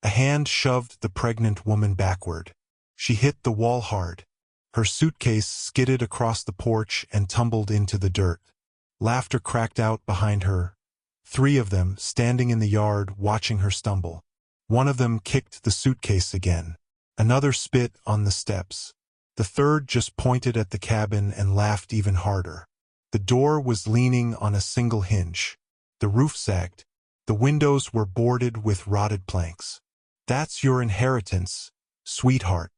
A hand shoved the pregnant woman backward. She hit the wall hard. Her suitcase skidded across the porch and tumbled into the dirt. Laughter cracked out behind her. 3 of them standing in the yard watching her stumble. One of them kicked the suitcase again. Another spit on the steps. The third just pointed at the cabin and laughed even harder. The door was leaning on a single hinge. The roof sagged. The windows were boarded with rotted planks. "That's your inheritance, sweetheart."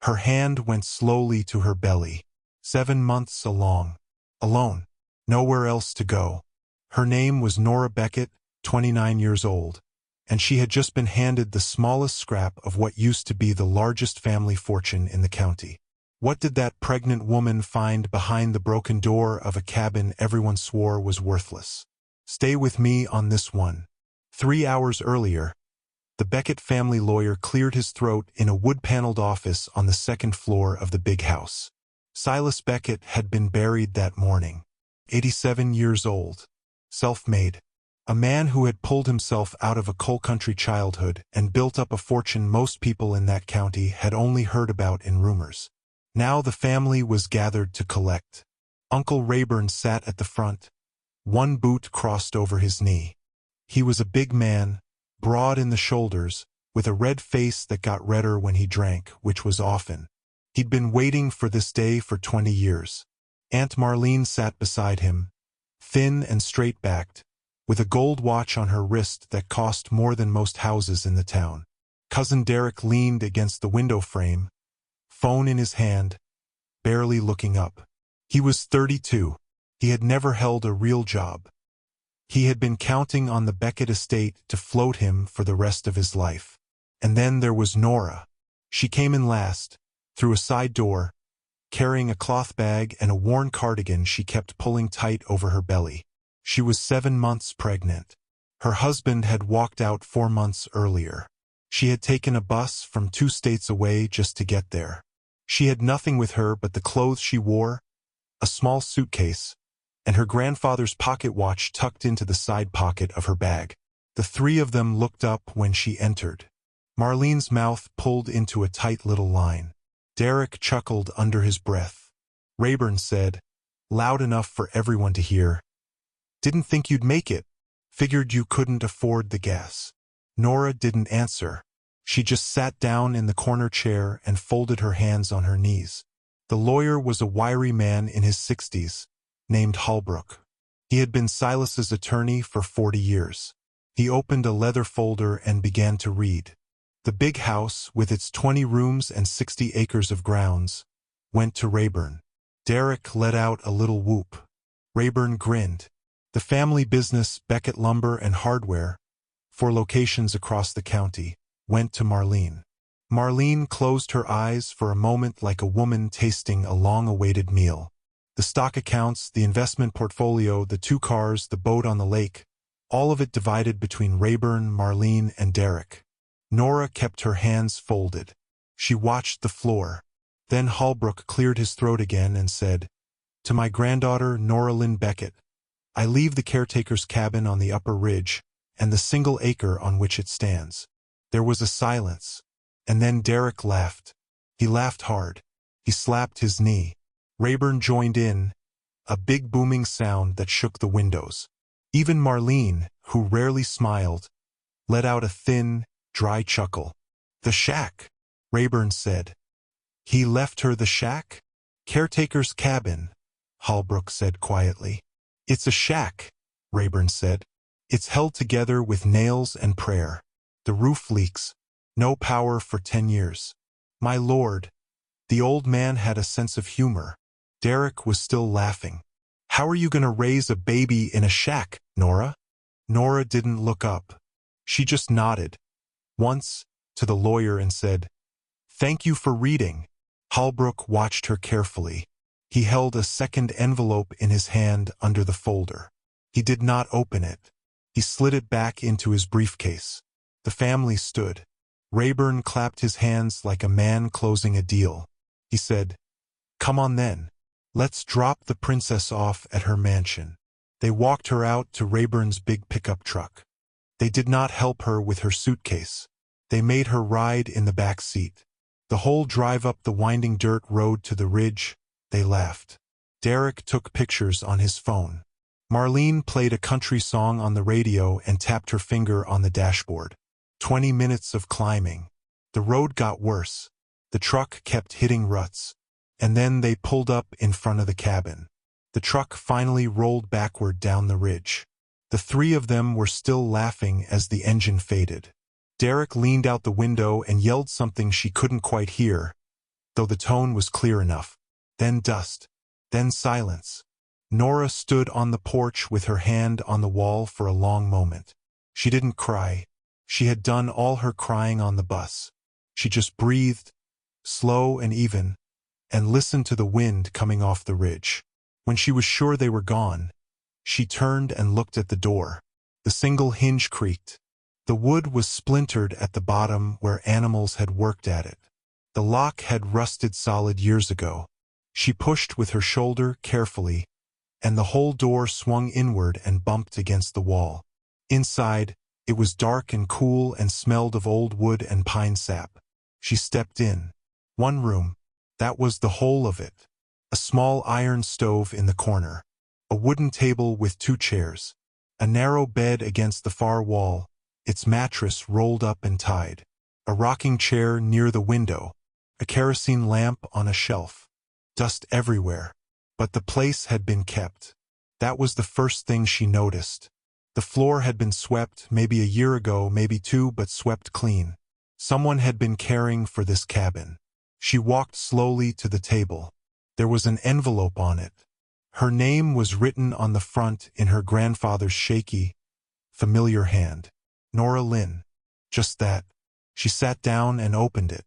Her hand went slowly to her belly. 7 months along. Alone. Nowhere else to go. Her name was Nora Beckett, 29 years old, and she had just been handed the smallest scrap of what used to be the largest family fortune in the county. What did that pregnant woman find behind the broken door of a cabin everyone swore was worthless? Stay with me on this one. 3 hours earlier, the Beckett family lawyer cleared his throat in a wood-paneled office on the 2nd floor of the big house. Silas Beckett had been buried that morning. 87 years old. Self-made. A man who had pulled himself out of a coal-country childhood and built up a fortune most people in that county had only heard about in rumors. Now the family was gathered to collect. Uncle Rayburn sat at the front. One boot crossed over his knee. He was a big man, broad in the shoulders, with a red face that got redder when he drank, which was often. He'd been waiting for this day for 20 years. Aunt Marlene sat beside him, thin and straight-backed, with a gold watch on her wrist that cost more than most houses in the town. Cousin Derek leaned against the window frame, phone in his hand, barely looking up. He was 32. He had never held a real job. He had been counting on the Beckett estate to float him for the rest of his life. And then there was Nora. She came in last, through a side door, carrying a cloth bag and a worn cardigan she kept pulling tight over her belly. She was 7 months pregnant. Her husband had walked out 4 months earlier. She had taken a bus from 2 states away just to get there. She had nothing with her but the clothes she wore, a small suitcase, and her grandfather's pocket watch tucked into the side pocket of her bag. The 3 of them looked up when she entered. Marlene's mouth pulled into a tight little line. Derek chuckled under his breath. Rayburn said, loud enough for everyone to hear, "Didn't think you'd make it. Figured you couldn't afford the gas." Nora didn't answer. She just sat down in the corner chair and folded her hands on her knees. The lawyer was a wiry man in his 60s, named Holbrook. He had been Silas's attorney for 40 years. He opened a leather folder and began to read. The big house, with its 20 rooms and 60 acres of grounds, went to Rayburn. Derek let out a little whoop. Rayburn grinned. The family business, Beckett Lumber and Hardware, 4 locations across the county, went to Marlene. Marlene closed her eyes for a moment like a woman tasting a long-awaited meal. The stock accounts, the investment portfolio, the 2 cars, the boat on the lake, all of it divided between Rayburn, Marlene, and Derek. Nora kept her hands folded. She watched the floor. Then Holbrook cleared his throat again and said, "To my granddaughter, Nora Lynn Beckett, I leave the caretaker's cabin on the upper ridge and the single acre on which it stands." There was a silence, and then Derek laughed. He laughed hard. He slapped his knee. Rayburn joined in, a big booming sound that shook the windows. Even Marlene, who rarely smiled, let out a thin, dry chuckle. "The shack," Rayburn said. "He left her the shack?" "Caretaker's cabin," Holbrook said quietly. "It's a shack," Rayburn said. "It's held together with nails and prayer. The roof leaks. No power for 10 years. My lord." The old man had a sense of humor. Derek was still laughing. "How are you going to raise a baby in a shack, Nora?" Nora didn't look up. She just nodded, once, to the lawyer and said, "Thank you for reading." Holbrook watched her carefully. He held a second envelope in his hand under the folder. He did not open it. He slid it back into his briefcase. The family stood. Rayburn clapped his hands like a man closing a deal. He said, "Come on then. Let's drop the princess off at her mansion." They walked her out to Rayburn's big pickup truck. They did not help her with her suitcase. They made her ride in the back seat. The whole drive up the winding dirt road to the ridge, they laughed. Derek took pictures on his phone. Marlene played a country song on the radio and tapped her finger on the dashboard. 20 minutes of climbing. The road got worse. The truck kept hitting ruts. And then they pulled up in front of the cabin. The truck finally rolled backward down the ridge. The three of them were still laughing as the engine faded. Derek leaned out the window and yelled something she couldn't quite hear, though the tone was clear enough. Then dust. Then silence. Nora stood on the porch with her hand on the wall for a long moment. She didn't cry. She had done all her crying on the bus. She just breathed, slow and even, and listened to the wind coming off the ridge. When she was sure they were gone, she turned and looked at the door. The single hinge creaked. The wood was splintered at the bottom where animals had worked at it. The lock had rusted solid years ago. She pushed with her shoulder carefully, and the whole door swung inward and bumped against the wall. Inside, it was dark and cool and smelled of old wood and pine sap. She stepped in. One room. That was the whole of it. A small iron stove in the corner. A wooden table with 2 chairs. A narrow bed against the far wall, its mattress rolled up and tied. A rocking chair near the window. A kerosene lamp on a shelf. Dust everywhere. But the place had been kept. That was the first thing she noticed. The floor had been swept maybe a year ago, maybe 2, but swept clean. Someone had been caring for this cabin. She walked slowly to the table. There was an envelope on it. Her name was written on the front in her grandfather's shaky, familiar hand. Nora Lynn. Just that. She sat down and opened it.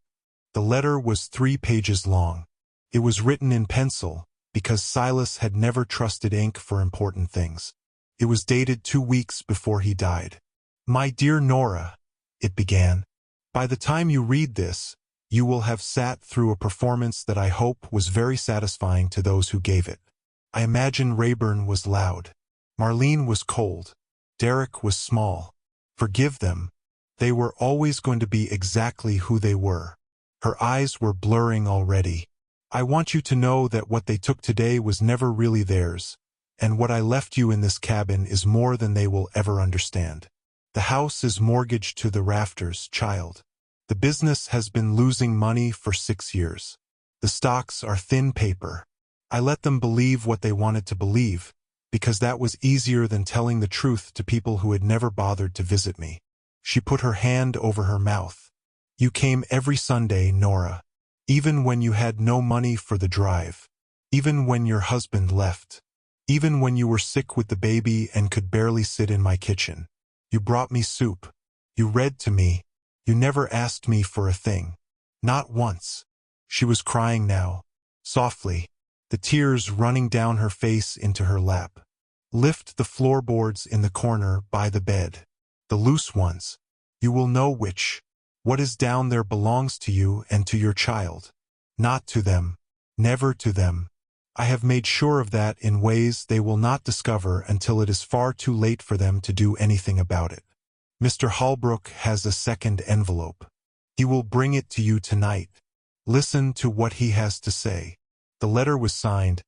The letter was 3 pages long. It was written in pencil, because Silas had never trusted ink for important things. It was dated 2 weeks before he died. "My dear Nora," it began. "By the time you read this, you will have sat through a performance that I hope was very satisfying to those who gave it. I imagine Rayburn was loud. Marlene was cold. Derek was small. Forgive them. They were always going to be exactly who they were." Her eyes were blurring already. "I want you to know that what they took today was never really theirs, and what I left you in this cabin is more than they will ever understand. The house is mortgaged to the rafters, child. The business has been losing money for 6 years. The stocks are thin paper. I let them believe what they wanted to believe, because that was easier than telling the truth to people who had never bothered to visit me." She put her hand over her mouth. "You came every Sunday, Nora. Even when you had no money for the drive. Even when your husband left. Even when you were sick with the baby and could barely sit in my kitchen. You brought me soup. You read to me. You never asked me for a thing. Not once." She was crying now, softly, the tears running down her face into her lap. "Lift the floorboards in the corner by the bed. The loose ones. You will know which. What is down there belongs to you and to your child. Not to them. Never to them. I have made sure of that in ways they will not discover until it is far too late for them to do anything about it. Mr. Holbrook has a second envelope. He will bring it to you tonight. Listen to what he has to say." The letter was signed,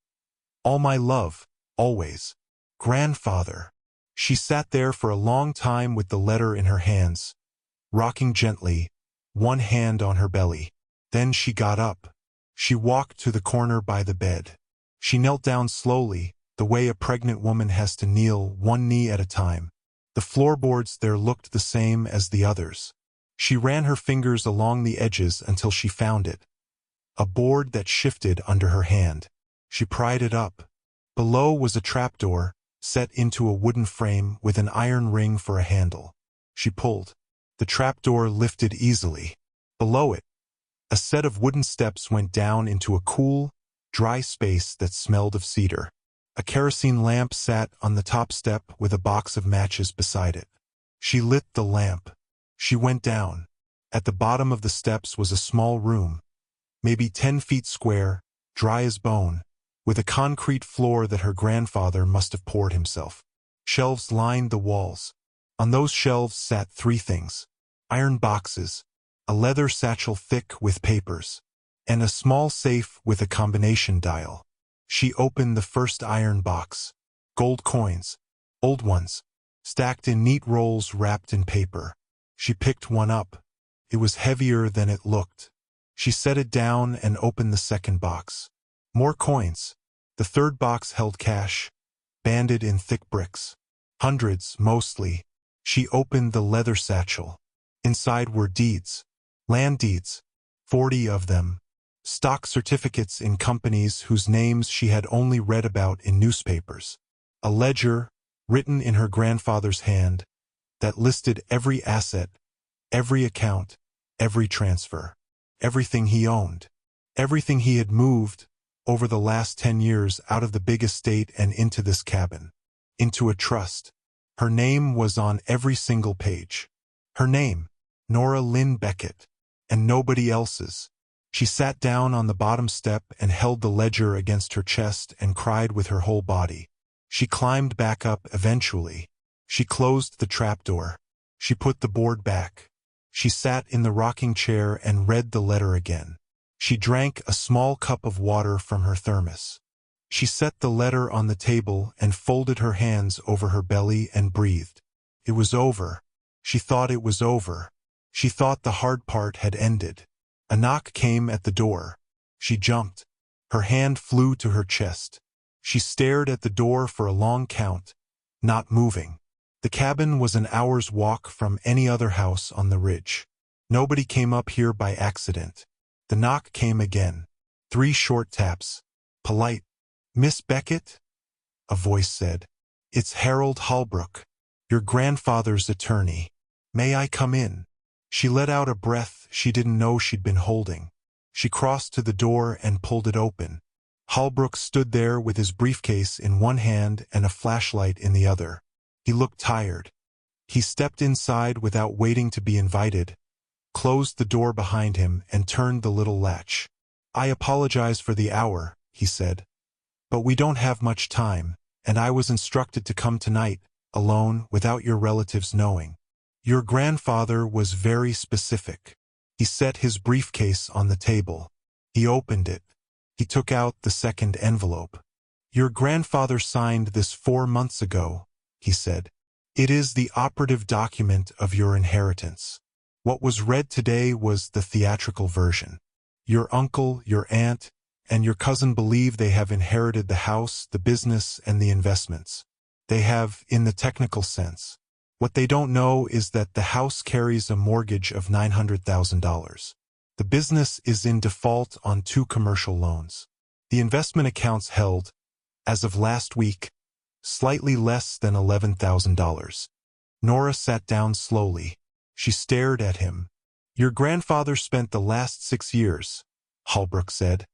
"All my love, always. Grandfather." She sat there for a long time with the letter in her hands, rocking gently, one hand on her belly. Then she got up. She walked to the corner by the bed. She knelt down slowly, the way a pregnant woman has to kneel, one knee at a time. The floorboards there looked the same as the others. She ran her fingers along the edges until she found it. A board that shifted under her hand. She pried it up. Below was a trapdoor, set into a wooden frame with an iron ring for a handle. She pulled. The trapdoor lifted easily. Below it, a set of wooden steps went down into a cool, dry space that smelled of cedar. A kerosene lamp sat on the top step with a box of matches beside it. She lit the lamp. She went down. At the bottom of the steps was a small room, maybe 10 feet square, dry as bone, with a concrete floor that her grandfather must have poured himself. Shelves lined the walls. On those shelves sat 3 things. Iron boxes, a leather satchel thick with papers, and a small safe with a combination dial. She opened the first iron box. Gold coins, old ones, stacked in neat rolls wrapped in paper. She picked one up. It was heavier than it looked. She set it down and opened the second box. More coins. The third box held cash, banded in thick bricks. Hundreds, mostly. She opened the leather satchel. Inside were deeds. Land deeds. 40 of them. Stock certificates in companies whose names she had only read about in newspapers. A ledger, written in her grandfather's hand, that listed every asset, every account, every transfer, everything he owned, everything he had moved over the last 10 years out of the big estate and into this cabin, into a trust. Her name was on every single page. Her name, Nora Lynn Beckett, and nobody else's. She sat down on the bottom step and held the ledger against her chest and cried with her whole body. She climbed back up eventually. She closed the trapdoor. She put the board back. She sat in the rocking chair and read the letter again. She drank a small cup of water from her thermos. She set the letter on the table and folded her hands over her belly and breathed. It was over. She thought it was over. She thought the hard part had ended. A knock came at the door. She jumped. Her hand flew to her chest. She stared at the door for a long count, not moving. The cabin was an hour's walk from any other house on the ridge. Nobody came up here by accident. The knock came again. 3 short taps. Polite. "Miss Beckett?" a voice said. "It's Harold Holbrook, your grandfather's attorney. May I come in?" She let out a breath she didn't know she'd been holding. She crossed to the door and pulled it open. Holbrook stood there with his briefcase in one hand and a flashlight in the other. He looked tired. He stepped inside without waiting to be invited, closed the door behind him, and turned the little latch. "I apologize for the hour," he said. "But we don't have much time, and I was instructed to come tonight, alone, without your relatives knowing. Your grandfather was very specific." He set his briefcase on the table. He opened it. He took out the second envelope. "Your grandfather signed this 4 months ago," he said. "It is the operative document of your inheritance. What was read today was the theatrical version. Your uncle, your aunt, and your cousin believe they have inherited the house, the business, and the investments. They have, in the technical sense. What they don't know is that the house carries a mortgage of $900,000. The business is in default on 2 commercial loans. The investment accounts held, as of last week, slightly less than $11,000. Nora sat down slowly. She stared at him. "Your grandfather spent the last 6 years," Holbrook said,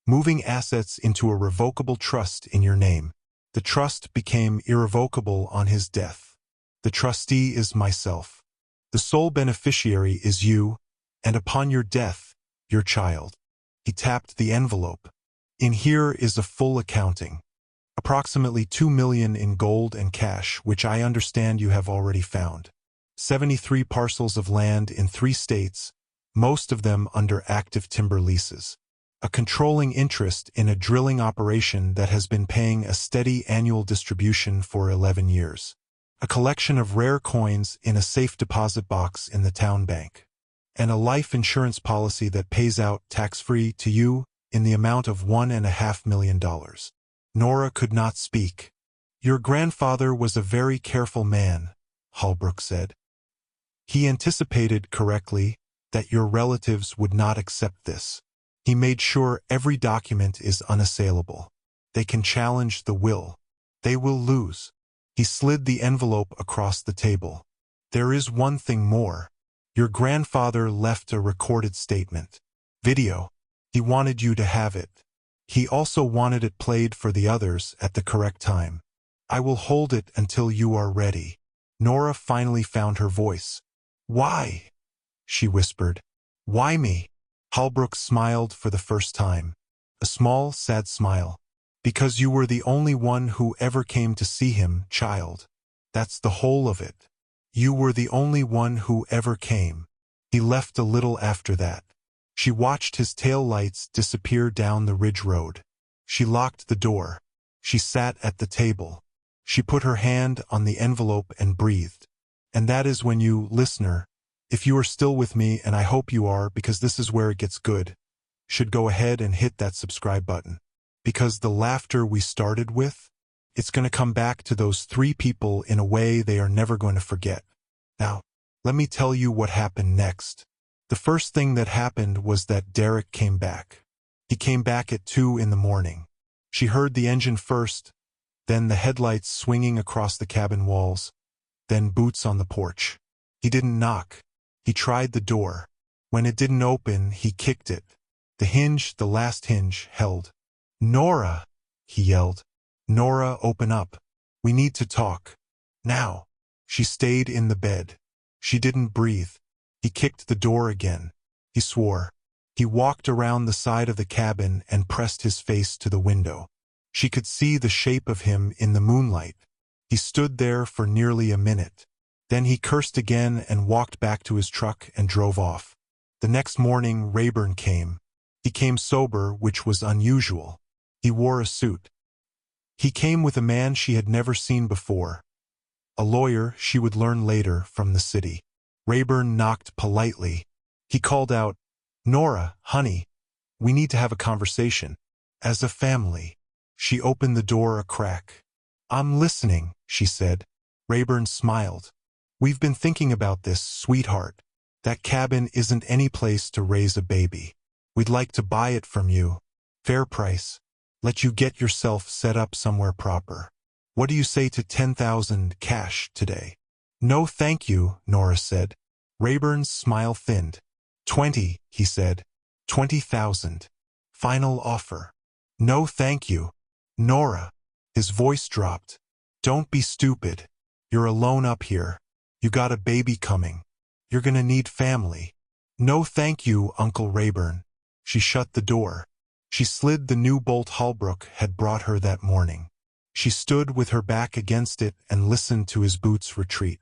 "moving assets into a revocable trust in your name. The trust became irrevocable on his death. The trustee is myself. The sole beneficiary is you, and upon your death, your child." He tapped the envelope. "In here is a full accounting. Approximately $2 million in gold and cash, which I understand you have already found. 73 parcels of land in 3 states, most of them under active timber leases. A controlling interest in a drilling operation that has been paying a steady annual distribution for 11 years. A collection of rare coins in a safe deposit box in the town bank. And a life insurance policy that pays out tax-free to you in the amount of $1.5 million. Nora could not speak. "Your grandfather was a very careful man," Holbrook said. "He anticipated correctly that your relatives would not accept this. He made sure every document is unassailable. They can challenge the will. They will lose." He slid the envelope across the table. "There is one thing more. Your grandfather left a recorded statement. Video. He wanted you to have it. He also wanted it played for the others at the correct time. I will hold it until you are ready." Nora finally found her voice. "Why?" she whispered. "Why me?" Holbrook smiled for the first time. A small, sad smile. "Because you were the only one who ever came to see him, child. That's the whole of it. You were the only one who ever came. He left a little after that. She watched his tail lights disappear down the ridge road. She locked the door. She sat at the table. She put her hand on the envelope and breathed. And that is when you, listener, if you are still with me, and I hope you are because this is where it gets good, should go ahead and hit that subscribe button. Because the laughter we started with, it's going to come back to those three people in a way they are never going to forget. Now, let me tell you what happened next. The first thing that happened was that Derek came back. He came back at 2 in the morning. She heard the engine first, then the headlights swinging across the cabin walls, then boots on the porch. He didn't knock. He tried the door. When it didn't open, he kicked it. The last hinge, held. "Nora!" he yelled. "Nora, open up. We need to talk. Now." She stayed in the bed. She didn't breathe. He kicked the door again. He swore. He walked around the side of the cabin and pressed his face to the window. She could see the shape of him in the moonlight. He stood there for nearly a minute. Then he cursed again and walked back to his truck and drove off. The next morning, Rayburn came. He came sober, which was unusual. He wore a suit. He came with a man she had never seen before. A lawyer she would learn later from the city. Rayburn knocked politely. He called out, "Nora, honey, we need to have a conversation. As a family." She opened the door a crack. "I'm listening," she said. Rayburn smiled. "We've been thinking about this, sweetheart. That cabin isn't any place to raise a baby. We'd like to buy it from you. Fair price. Let you get yourself set up somewhere proper. What do you say to 10,000 cash today?" "No thank you," Nora said. Rayburn's smile thinned. 20, he said. 20,000. Final offer. "No thank you. Nora." His voice dropped. "Don't be stupid. You're alone up here. You got a baby coming. You're gonna need family." "No thank you, Uncle Rayburn." She shut the door. She slid the new bolt Holbrook had brought her that morning. She stood with her back against it and listened to his boots retreat.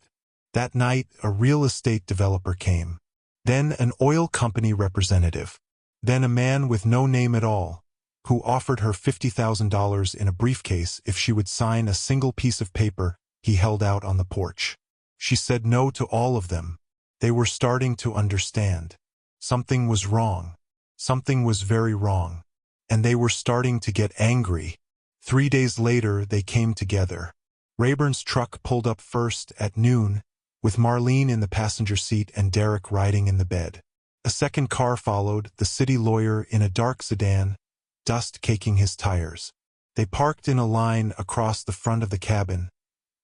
That night, a real estate developer came. Then an oil company representative. Then a man with no name at all, who offered her $50,000 in a briefcase if she would sign a single piece of paper he held out on the porch. She said no to all of them. They were starting to understand. Something was wrong. Something was very wrong. And they were starting to get angry. 3 days later, they came together. Rayburn's truck pulled up first at noon, with Marlene in the passenger seat and Derek riding in the bed. A second car followed, the city lawyer in a dark sedan, dust caking his tires. They parked in a line across the front of the cabin,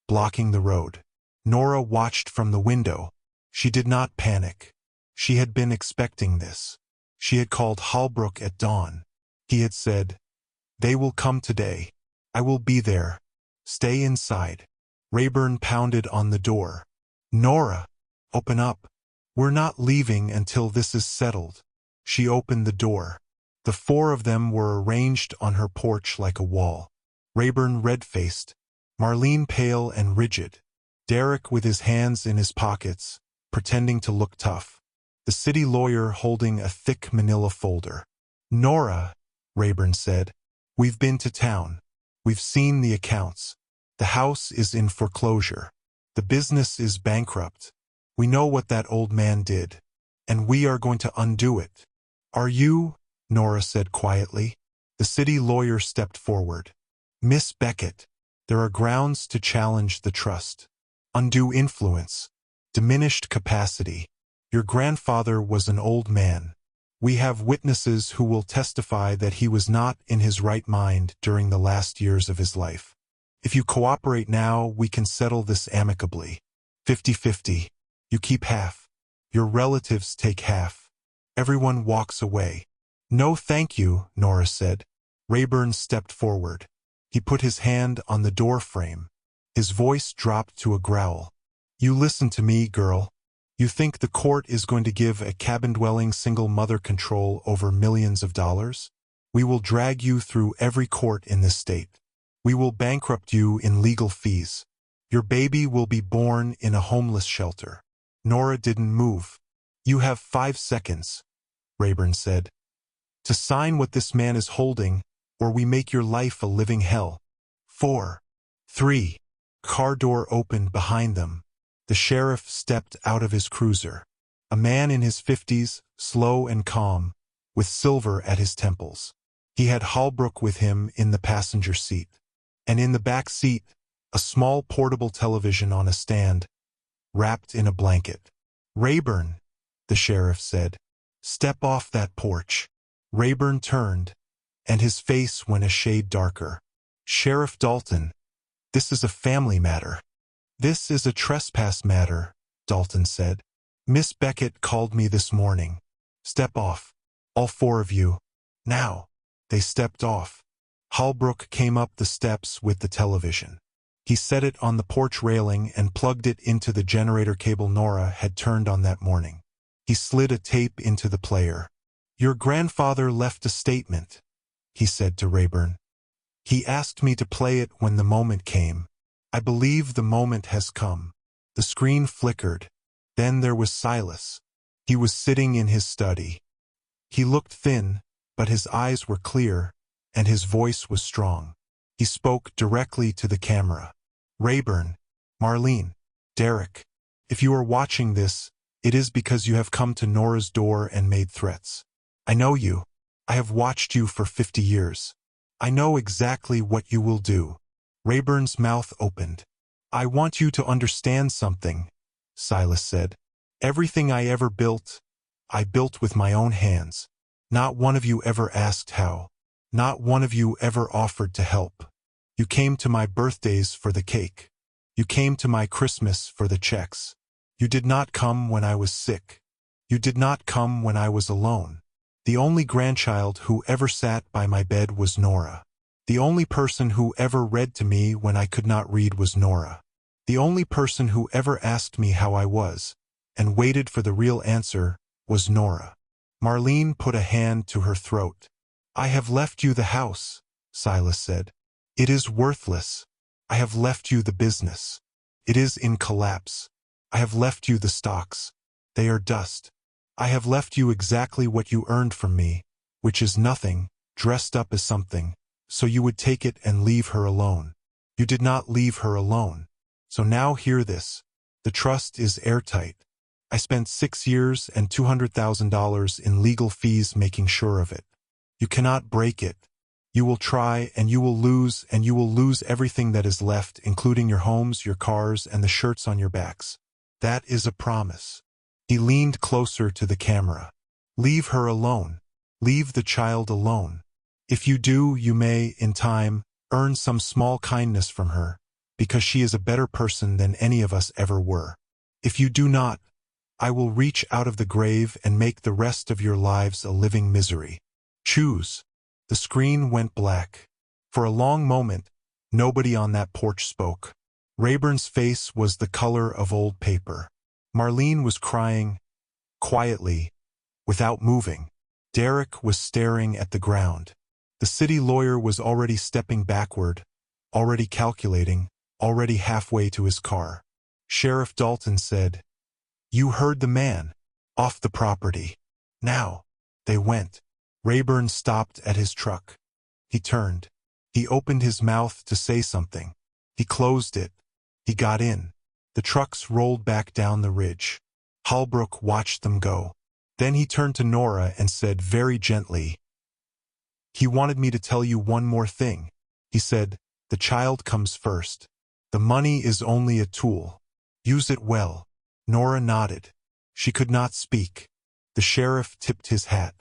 blocking the road. Nora watched from the window. She did not panic. She had been expecting this. She had called Holbrook at dawn. He had said, "They will come today. I will be there. Stay inside." Rayburn pounded on the door. "Nora, open up. We're not leaving until this is settled." She opened the door. The four of them were arranged on her porch like a wall. Rayburn red-faced, Marlene pale and rigid, Derek with his hands in his pockets, pretending to look tough. The city lawyer holding a thick manila folder. "Nora," Rayburn said, "we've been to town. We've seen the accounts. The house is in foreclosure. The business is bankrupt. We know what that old man did, and we are going to undo it." "Are you?" Nora said quietly. The city lawyer stepped forward. "Miss Beckett, there are grounds to challenge the trust. Undue influence. Diminished capacity. Your grandfather was an old man. We have witnesses who will testify that he was not in his right mind during the last years of his life. If you cooperate now, we can settle this amicably. 50-50. You keep half. Your relatives take half. Everyone walks away." "No thank you," Nora said. Rayburn stepped forward. He put his hand on the door frame. His voice dropped to a growl. "You listen to me, girl. You think the court is going to give a cabin-dwelling single mother control over millions of dollars? We will drag you through every court in this state. We will bankrupt you in legal fees. Your baby will be born in a homeless shelter." Nora didn't move. You have 5 seconds, Rayburn said, to sign what this man is holding, or we make your life a living hell. 4, 3. Car door opened behind them. The sheriff stepped out of his cruiser. A man in his 50s, slow and calm, with silver at his temples. He had Holbrook with him in the passenger seat. And in the back seat, a small portable television on a stand, wrapped in a blanket. Rayburn, the sheriff said, step off that porch. Rayburn turned, and his face went a shade darker. Sheriff Dalton, this is a family matter. This is a trespass matter, Dalton said. Miss Beckett called me this morning. Step off. All 4 of you. Now. They stepped off. Holbrook came up the steps with the television. He set it on the porch railing and plugged it into the generator cable Nora had turned on that morning. He slid a tape into the player. Your grandfather left a statement, he said to Rayburn. He asked me to play it when the moment came. I believe the moment has come. The screen flickered. Then there was Silas. He was sitting in his study. He looked thin, but his eyes were clear, and his voice was strong. He spoke directly to the camera. Rayburn, Marlene, Derek, if you are watching this, it is because you have come to Nora's door and made threats. I know you. I have watched you for 50 years. I know exactly what you will do. Rayburn's mouth opened. I want you to understand something, Silas said. Everything I ever built, I built with my own hands. Not one of you ever asked how. Not one of you ever offered to help. You came to my birthdays for the cake. You came to my Christmas for the checks. You did not come when I was sick. You did not come when I was alone. The only grandchild who ever sat by my bed was Nora. The only person who ever read to me when I could not read was Nora. The only person who ever asked me how I was, and waited for the real answer, was Nora. Marlene put a hand to her throat. I have left you the house, Silas said. It is worthless. I have left you the business. It is in collapse. I have left you the stocks. They are dust. I have left you exactly what you earned from me, which is nothing, dressed up as something, so you would take it and leave her alone. You did not leave her alone. So now hear this. The trust is airtight. I spent 6 years and $200,000 in legal fees making sure of it. You cannot break it. You will try and you will lose everything that is left, including your homes, your cars, and the shirts on your backs. That is a promise. He leaned closer to the camera. Leave her alone. Leave the child alone. If you do, you may, in time, earn some small kindness from her, because she is a better person than any of us ever were. If you do not, I will reach out of the grave and make the rest of your lives a living misery. Choose. The screen went black. For a long moment, nobody on that porch spoke. Rayburn's face was the color of old paper. Marlene was crying, quietly, without moving. Derek was staring at the ground. The city lawyer was already stepping backward, already calculating, already halfway to his car. Sheriff Dalton said, You heard the man. Off the property. Now. They went. Rayburn stopped at his truck. He turned. He opened his mouth to say something. He closed it. He got in. The trucks rolled back down the ridge. Holbrook watched them go. Then he turned to Nora and said very gently, He wanted me to tell you one more thing. He said, The child comes first. The money is only a tool. Use it well. Nora nodded. She could not speak. The sheriff tipped his hat.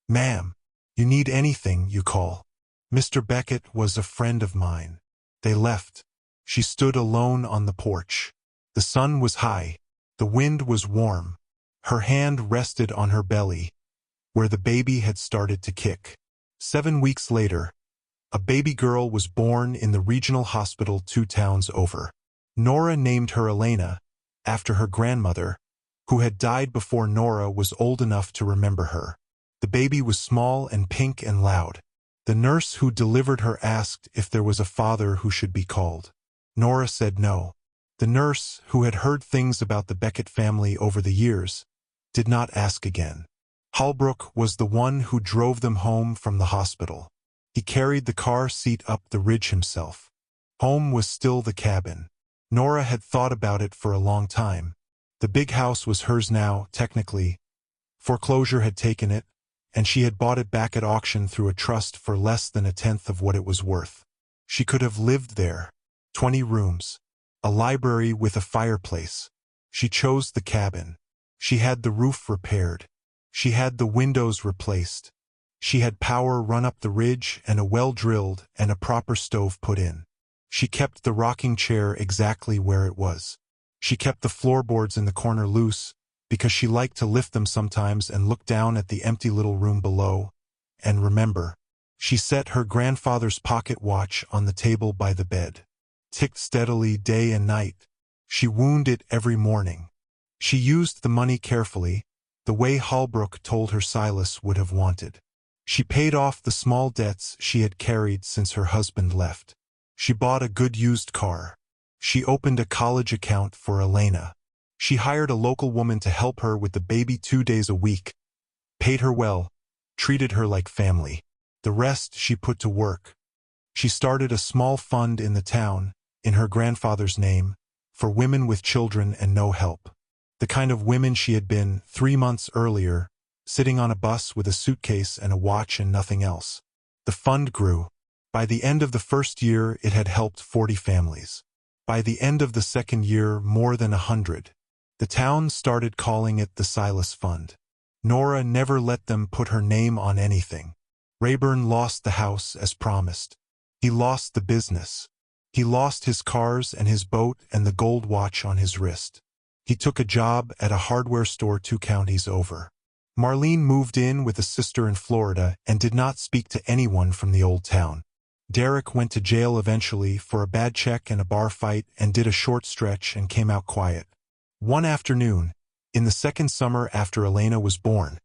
Ma'am, you need anything, you call. Mr. Beckett was a friend of mine. They left. She stood alone on the porch. The sun was high. The wind was warm. Her hand rested on her belly, where the baby had started to kick. 7 weeks later, a baby girl was born in the regional hospital 2 towns over. Nora named her Elena, after her grandmother, who had died before Nora was old enough to remember her. The baby was small and pink and loud. The nurse who delivered her asked if there was a father who should be called. Nora said no. The nurse, who had heard things about the Beckett family over the years, did not ask again. Holbrook was the one who drove them home from the hospital. He carried the car seat up the ridge himself. Home was still the cabin. Nora had thought about it for a long time. The big house was hers now, technically. Foreclosure had taken it, and she had bought it back at auction through a trust for less than a tenth of what it was worth. She could have lived there. 20 rooms. A library with a fireplace. She chose the cabin. She had the roof repaired. She had the windows replaced. She had power run up the ridge and a well drilled and a proper stove put in. She kept the rocking chair exactly where it was. She kept the floorboards in the corner loose, because she liked to lift them sometimes and look down at the empty little room below. And remember, she set her grandfather's pocket watch on the table by the bed. Ticked steadily day and night. She wound it every morning. She used the money carefully, the way Holbrook told her Silas would have wanted. She paid off the small debts she had carried since her husband left. She bought a good used car. She opened a college account for Elena. She hired a local woman to help her with the baby 2 days a week, paid her well, treated her like family. The rest she put to work. She started a small fund in the town, in her grandfather's name, for women with children and no help. The kind of women she had been 3 months earlier, sitting on a bus with a suitcase and a watch and nothing else. The fund grew. By the end of the first year, it had helped 40 families. By the end of the second year, more than 100. The town started calling it the Silas Fund. Nora never let them put her name on anything. Rayburn lost the house as promised. He lost the business. He lost his cars and his boat and the gold watch on his wrist. He took a job at a hardware store 2 counties over. Marlene moved in with a sister in Florida and did not speak to anyone from the old town. Derek went to jail eventually for a bad check and a bar fight and did a short stretch and came out quiet. One afternoon, in the second summer after Elena was born,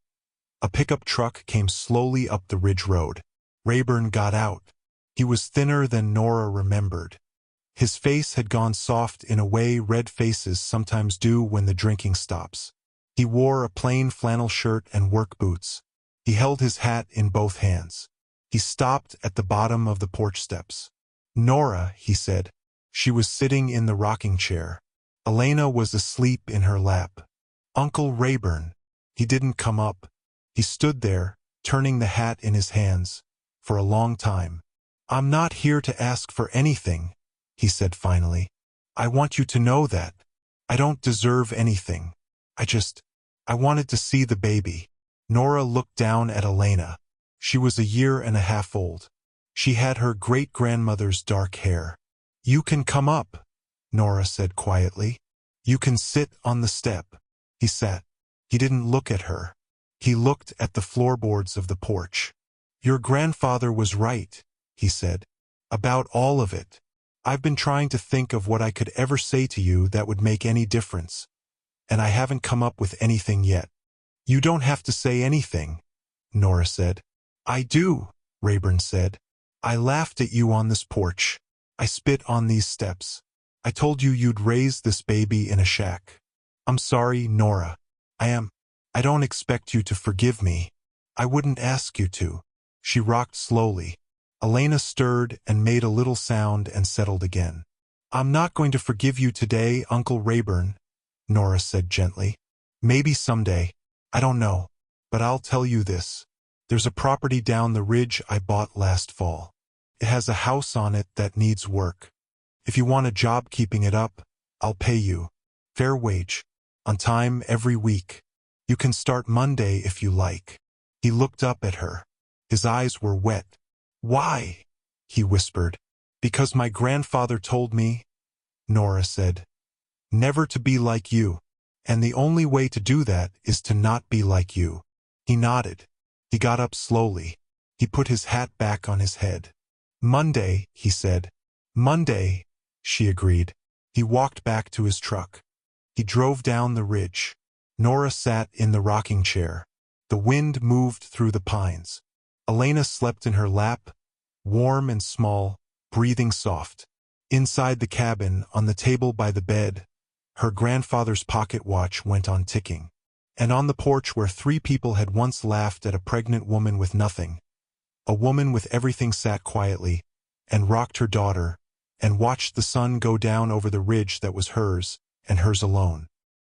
a pickup truck came slowly up the ridge road. Rayburn got out. He was thinner than Nora remembered. His face had gone soft in a way red faces sometimes do when the drinking stops. He wore a plain flannel shirt and work boots. He held his hat in both hands. He stopped at the bottom of the porch steps. "Nora," he said. She was sitting in the rocking chair. Elena was asleep in her lap. "Uncle Rayburn." He didn't come up. He stood there, turning the hat in his hands, for a long time. "I'm not here to ask for anything," he said finally. "I want you to know that. I don't deserve anything. I wanted to see the baby." Nora looked down at Elena. She was 1.5 years old. She had her great-grandmother's dark hair. "You can come up," Nora said quietly. "You can sit on the step." He sat. He didn't look at her. He looked at the floorboards of the porch. "Your grandfather was right," he said. "About all of it. I've been trying to think of what I could ever say to you that would make any difference. And I haven't come up with anything yet." "You don't have to say anything," Nora said. "I do," Rayburn said. "I laughed at you on this porch. I spit on these steps. I told you you'd raise this baby in a shack. I'm sorry, Nora. I don't expect you to forgive me. I wouldn't ask you to." She rocked slowly. Elena stirred and made a little sound and settled again. "I'm not going to forgive you today, Uncle Rayburn," Nora said gently. "Maybe someday. I don't know. But I'll tell you this. There's a property down the ridge I bought last fall. It has a house on it that needs work. If you want a job keeping it up, I'll pay you. Fair wage. On time every week. You can start Monday if you like." He looked up at her. His eyes were wet. "Why?" he whispered. "Because my grandfather told me," Nora said, "never to be like you. And the only way to do that is to not be like you." He nodded. He got up slowly. He put his hat back on his head. "Monday," he said. "Monday," she agreed. He walked back to his truck. He drove down the ridge. Nora sat in the rocking chair. The wind moved through the pines. Elena slept in her lap, warm and small, breathing soft. Inside the cabin, on the table by the bed, her grandfather's pocket watch went on ticking. And on the porch where 3 people had once laughed at a pregnant woman with nothing, a woman with everything sat quietly, and rocked her daughter, and watched the sun go down over the ridge that was hers, and hers alone.